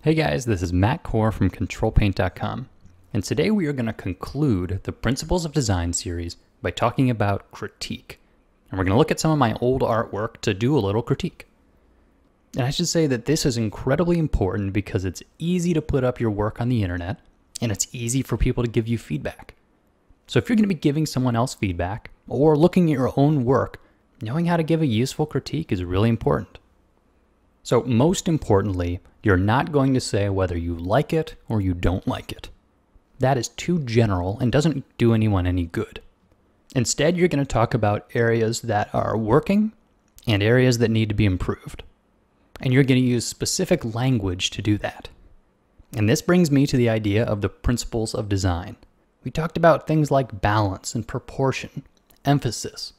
Hey guys, this is Matt Core from Ctrl+Paint.com, and today we are going to conclude the Principles of Design series by talking about critique. And we're going to look at some of my old artwork to do a little critique. And I should say that this is incredibly important because it's easy to put up your work on the internet, and it's easy for people to give you feedback. So if you're going to be giving someone else feedback, or looking at your own work, knowing how to give a useful critique is really important. So most importantly, you're not going to say whether you like it or you don't like it. That is too general and doesn't do anyone any good. Instead, you're going to talk about areas that are working and areas that need to be improved. And you're going to use specific language to do that. And this brings me to the idea of the principles of design. We talked about things like balance and proportion, emphasis.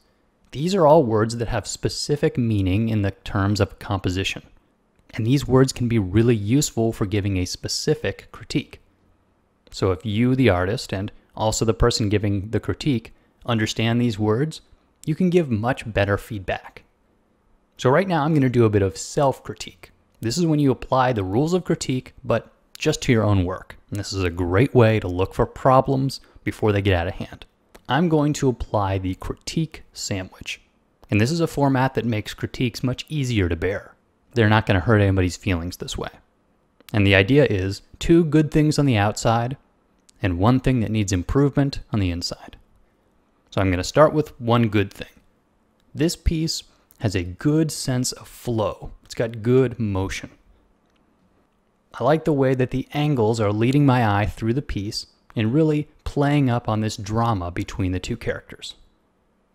These are all words that have specific meaning in the terms of composition. And these words can be really useful for giving a specific critique. So if you, the artist, and also the person giving the critique, understand these words, you can give much better feedback. So right now I'm going to do a bit of self-critique. This is when you apply the rules of critique, but just to your own work. And this is a great way to look for problems before they get out of hand. I'm going to apply the critique sandwich. And this is a format that makes critiques much easier to bear. They're not going to hurt anybody's feelings this way. And the idea is 2 good things on the outside and 1 thing that needs improvement on the inside. So I'm going to start with 1 good thing. This piece has a good sense of flow. It's got good motion. I like the way that the angles are leading my eye through the piece and really playing up on this drama between the 2 characters.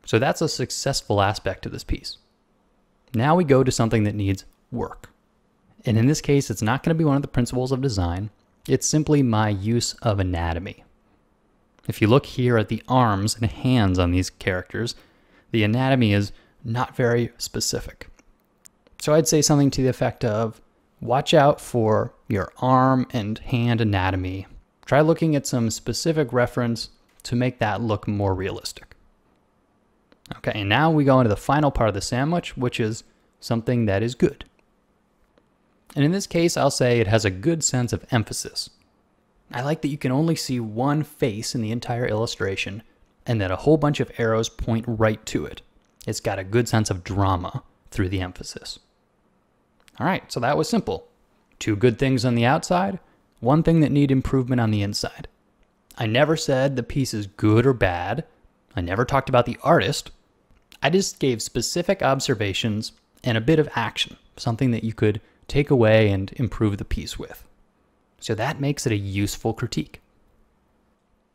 So that's a successful aspect of this piece. Now we go to something that needs work. And in this case, it's not going to be one of the principles of design. It's simply my use of anatomy. If you look here at the arms and hands on these characters, the anatomy is not very specific. So I'd say something to the effect of, watch out for your arm and hand anatomy. Try looking at some specific reference to make that look more realistic. Okay, and now we go into the final part of the sandwich, which is something that is good. And in this case, I'll say it has a good sense of emphasis. I like that you can only see 1 face in the entire illustration and that a whole bunch of arrows point right to it. It's got a good sense of drama through the emphasis. All right, so that was simple. 2 good things on the outside, 1 thing that needs improvement on the inside. I never said the piece is good or bad. I never talked about the artist. I just gave specific observations and a bit of action, something that you could take away and improve the piece with. So that makes it a useful critique.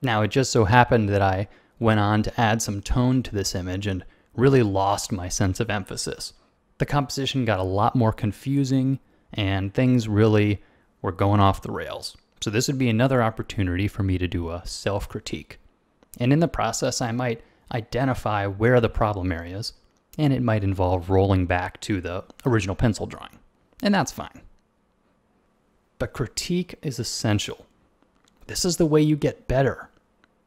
Now, it just so happened that I went on to add some tone to this image and really lost my sense of emphasis. The composition got a lot more confusing and things really were going off the rails. So this would be another opportunity for me to do a self-critique. And in the process, I might identify where are the problem areas, and it might involve rolling back to the original pencil drawing. And that's fine. But critique is essential. This is the way you get better.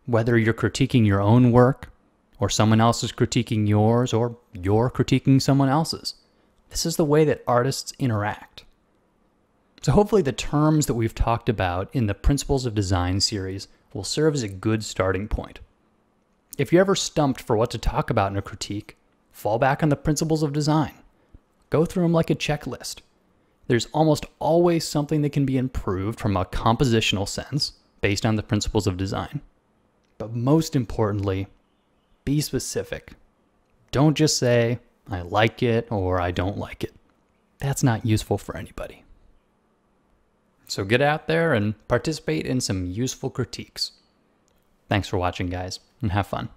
Whether you're critiquing your own work, or someone else is critiquing yours, or you're critiquing someone else's. This is the way that artists interact. So hopefully the terms that we've talked about in the Principles of Design series will serve as a good starting point. If you're ever stumped for what to talk about in a critique, fall back on the Principles of Design. Go through them like a checklist. There's almost always something that can be improved from a compositional sense based on the Principles of Design. But most importantly, be specific. Don't just say, I like it or I don't like it. That's not useful for anybody. So get out there and participate in some useful critiques. Thanks for watching, guys, and have fun.